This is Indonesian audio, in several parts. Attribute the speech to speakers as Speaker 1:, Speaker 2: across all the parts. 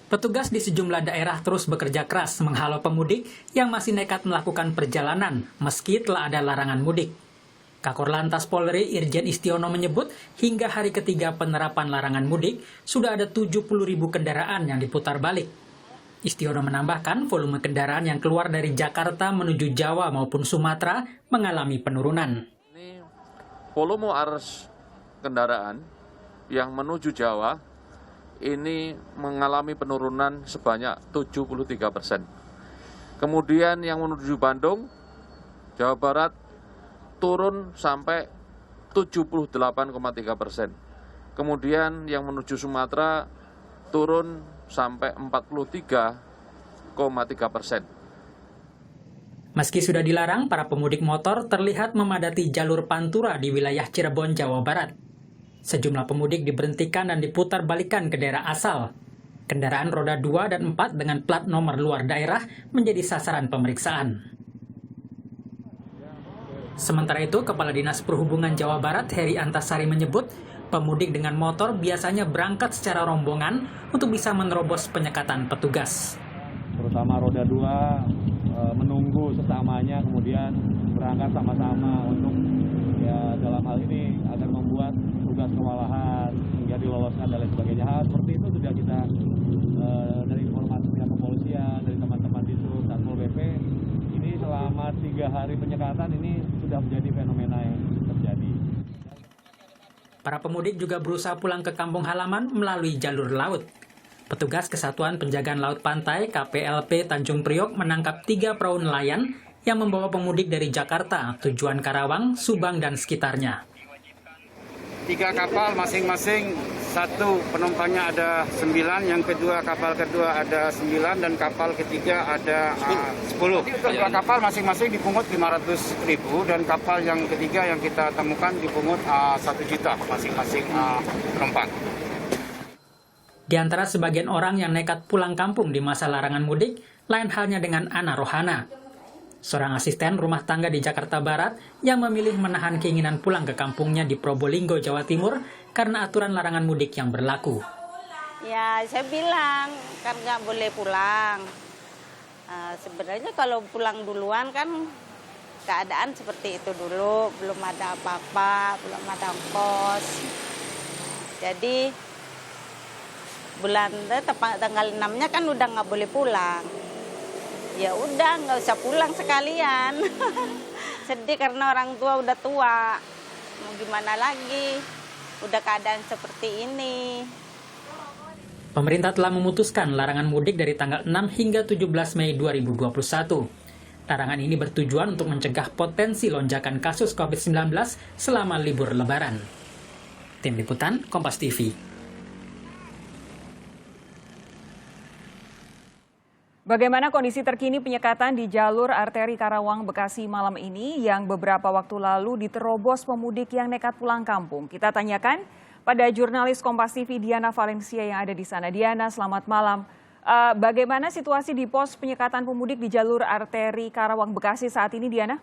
Speaker 1: Petugas di sejumlah daerah terus bekerja keras menghalau pemudik yang masih nekat melakukan perjalanan meski telah ada larangan mudik. Kakor Lantas Polri Irjen Istiono menyebut hingga hari ketiga penerapan larangan mudik sudah ada 70.000 kendaraan yang diputar balik. Istiono menambahkan volume kendaraan yang keluar dari Jakarta menuju Jawa maupun Sumatera mengalami penurunan.
Speaker 2: Ini volume arus kendaraan yang menuju Jawa ini mengalami penurunan sebanyak 73%. Kemudian yang menuju Bandung, Jawa Barat turun sampai 78,3%. Kemudian yang menuju Sumatera turun sampai 43,3%.
Speaker 1: Meski sudah dilarang, para pemudik motor terlihat memadati jalur Pantura di wilayah Cirebon, Jawa Barat. Sejumlah pemudik diberhentikan dan diputar balikan ke daerah asal. Kendaraan roda 2 dan 4 dengan plat nomor luar daerah menjadi sasaran pemeriksaan. Sementara itu, Kepala Dinas Perhubungan Jawa Barat, Heri Antasari menyebut, pemudik dengan motor biasanya berangkat secara rombongan untuk bisa menerobos penyekatan petugas.
Speaker 3: Terutama roda 2 menunggu sesamanya, kemudian berangkat sama-sama untuk dalam hal ini agar membuat tugas kewalahan hingga diloloskan dan lain sebagainya. Hal seperti itu sudah kita dari informasi pihak kepolisian, dari teman-teman di Satpol PP, ini selama 3 hari penyekatan ini sudah menjadi fenomena yang terjadi.
Speaker 1: Para pemudik juga berusaha pulang ke kampung halaman melalui jalur laut. Petugas Kesatuan Penjagaan Laut Pantai KPLP Tanjung Priok menangkap 3 perahu nelayan yang membawa pemudik dari Jakarta, tujuan Karawang, Subang, dan sekitarnya.
Speaker 4: 3 kapal masing-masing, satu penumpangnya ada 9, yang kedua kapal kedua ada 9, dan kapal ketiga ada 10. 2 kapal masing-masing dipungut 500.000, dan kapal yang ketiga yang kita temukan dipungut 1 juta masing-masing penumpang.
Speaker 1: Di antara sebagian orang yang nekat pulang kampung di masa larangan mudik, lain halnya dengan Ana Rohana, seorang asisten rumah tangga di Jakarta Barat yang memilih menahan keinginan pulang ke kampungnya di Probolinggo, Jawa Timur karena aturan larangan mudik yang berlaku.
Speaker 5: Ya, saya bilang kan nggak boleh pulang. Sebenarnya kalau pulang duluan kan keadaan seperti itu dulu, belum ada apa-apa, belum ada ongkos. Jadi bulan tanggal 6-nya kan udah nggak boleh pulang. Ya udah, nggak usah pulang sekalian. Sedih karena orang tua udah tua. Mau gimana lagi? Udah keadaan seperti ini.
Speaker 1: Pemerintah telah memutuskan larangan mudik dari tanggal 6 hingga 17 Mei 2021. Larangan ini bertujuan untuk mencegah potensi lonjakan kasus COVID-19 selama libur Lebaran. Tim Liputan, Kompas TV.
Speaker 6: Bagaimana kondisi terkini penyekatan di jalur arteri Karawang Bekasi malam ini yang beberapa waktu lalu diterobos pemudik yang nekat pulang kampung? Kita tanyakan pada jurnalis Kompas TV Diana Valencia yang ada di sana. Diana, selamat malam. Bagaimana situasi di pos penyekatan pemudik di jalur arteri Karawang Bekasi saat ini, Diana?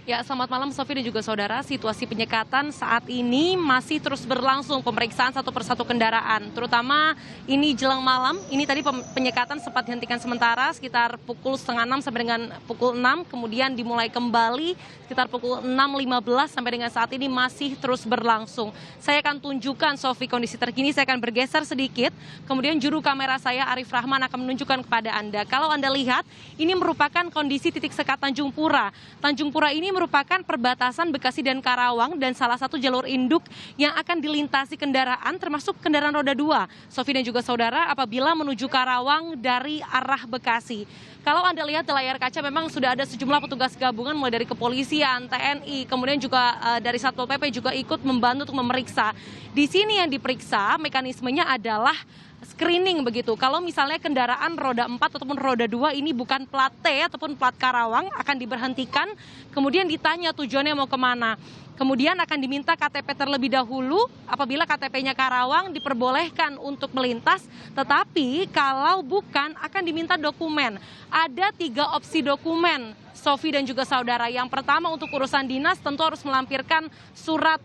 Speaker 7: Ya, selamat malam Sofi dan juga saudara. Situasi penyekatan saat ini masih terus berlangsung, pemeriksaan satu persatu kendaraan. Terutama ini jelang malam, ini tadi penyekatan sempat dihentikan sementara sekitar pukul 5:30 sampai dengan pukul 6. Kemudian dimulai kembali sekitar pukul 6.15 sampai dengan saat ini masih terus berlangsung. Saya akan tunjukkan Sofi kondisi terkini, saya akan bergeser sedikit. Kemudian juru kamera saya Arif Rahman akan menunjukkan kepada Anda. Kalau Anda lihat, ini merupakan kondisi titik sekat Tanjung Pura. Tanjung Pura ini merupakan perbatasan Bekasi dan Karawang dan salah satu jalur induk yang akan dilintasi kendaraan termasuk kendaraan roda 2. Sofi dan juga saudara, apabila menuju Karawang dari arah Bekasi. Kalau Anda lihat di layar kaca memang sudah ada sejumlah petugas gabungan mulai dari kepolisian, TNI, kemudian juga dari Satpol PP juga ikut membantu untuk memeriksa. Di sini yang diperiksa mekanismenya adalah screening begitu. Kalau misalnya kendaraan roda 4 ataupun roda 2 ini bukan plat T ataupun plat Karawang akan diberhentikan, kemudian ditanya tujuannya mau kemana. Kemudian akan diminta KTP terlebih dahulu, apabila KTP-nya Karawang diperbolehkan untuk melintas, tetapi kalau bukan akan diminta dokumen. Ada 3 opsi dokumen, Sofi dan juga saudara. Yang pertama untuk urusan dinas tentu harus melampirkan surat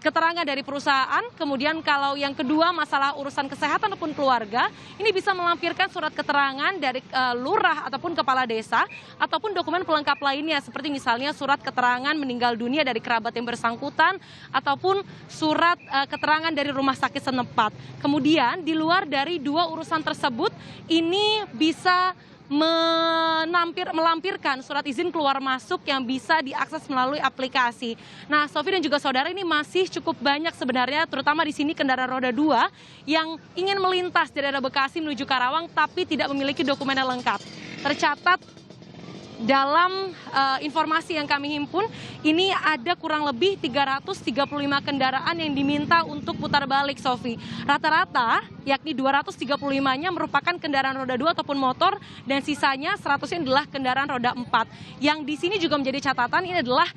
Speaker 7: keterangan dari perusahaan, kemudian kalau yang kedua masalah urusan kesehatan ataupun keluarga, ini bisa melampirkan surat keterangan dari lurah ataupun kepala desa, ataupun dokumen pelengkap lainnya, seperti misalnya surat keterangan meninggal dunia dari kerabat yang bersangkutan, ataupun surat keterangan dari rumah sakit setempat. Kemudian di luar dari dua urusan tersebut, ini bisa melampirkan surat izin keluar masuk yang bisa diakses melalui aplikasi. Nah, Sofi dan juga saudara, ini masih cukup banyak sebenarnya, terutama di sini kendaraan roda 2 yang ingin melintas dari arah Bekasi menuju Karawang tapi tidak memiliki dokumen yang lengkap. Tercatat dalam informasi yang kami himpun, ini ada kurang lebih 335 kendaraan yang diminta untuk putar balik, Sofi. Rata-rata, yakni 235-nya merupakan kendaraan roda 2 ataupun motor, dan sisanya 100-nya adalah kendaraan roda 4. Yang di sini juga menjadi catatan, ini adalah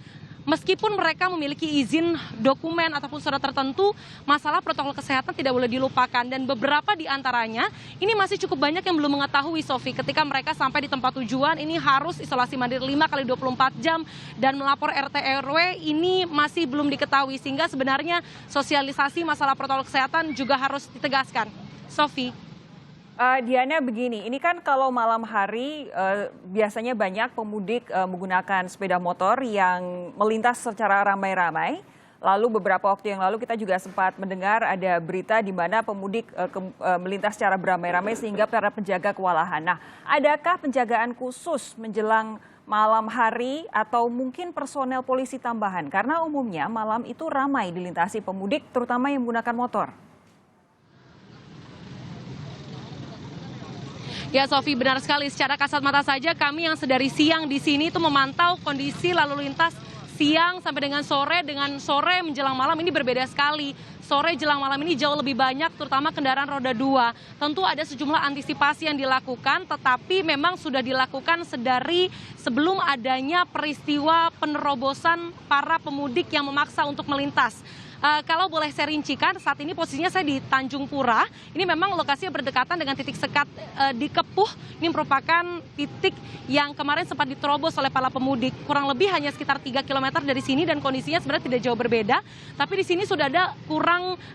Speaker 7: meskipun mereka memiliki izin dokumen ataupun surat tertentu, masalah protokol kesehatan tidak boleh dilupakan. Dan beberapa di antaranya, ini masih cukup banyak yang belum mengetahui, Sofi, ketika mereka sampai di tempat tujuan, ini harus isolasi mandiri 5x24 jam, dan melapor RT RW ini masih belum diketahui. Sehingga sebenarnya sosialisasi masalah protokol kesehatan juga harus ditegaskan. Sofi.
Speaker 6: Diana, begini, ini kan kalau malam hari biasanya banyak pemudik menggunakan sepeda motor yang melintas secara ramai-ramai. Lalu beberapa waktu yang lalu kita juga sempat mendengar ada berita di mana pemudik melintas secara beramai-ramai sehingga para penjaga kewalahan. Nah, adakah penjagaan khusus menjelang malam hari atau mungkin personel polisi tambahan? Karena umumnya malam itu ramai dilintasi pemudik, terutama yang menggunakan motor.
Speaker 7: Ya, Sofi, benar sekali. Secara kasat mata saja kami yang sedari siang di sini itu memantau kondisi lalu lintas siang sampai dengan sore menjelang malam ini berbeda sekali. Sore jelang malam ini jauh lebih banyak, terutama kendaraan roda 2. Tentu ada sejumlah antisipasi yang dilakukan, tetapi memang sudah dilakukan sedari sebelum adanya peristiwa penerobosan para pemudik yang memaksa untuk melintas. Kalau boleh saya rincikan, saat ini posisinya saya di Tanjung Pura. Ini memang lokasinya berdekatan dengan titik sekat di Kepuh. Ini merupakan titik yang kemarin sempat diterobos oleh para pemudik. Kurang lebih hanya sekitar 3 km dari sini dan kondisinya sebenarnya tidak jauh berbeda. Tapi di sini sudah ada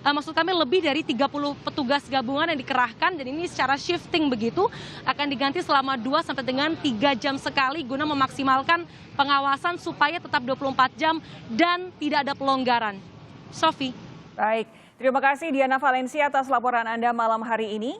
Speaker 7: maksud kami lebih dari 30 petugas gabungan yang dikerahkan. Dan ini secara shifting begitu akan diganti selama 2 sampai dengan 3 jam sekali guna memaksimalkan pengawasan supaya tetap 24 jam dan tidak ada pelonggaran. Sofi.
Speaker 6: Baik, terima kasih Diana Valencia atas laporan Anda malam hari ini.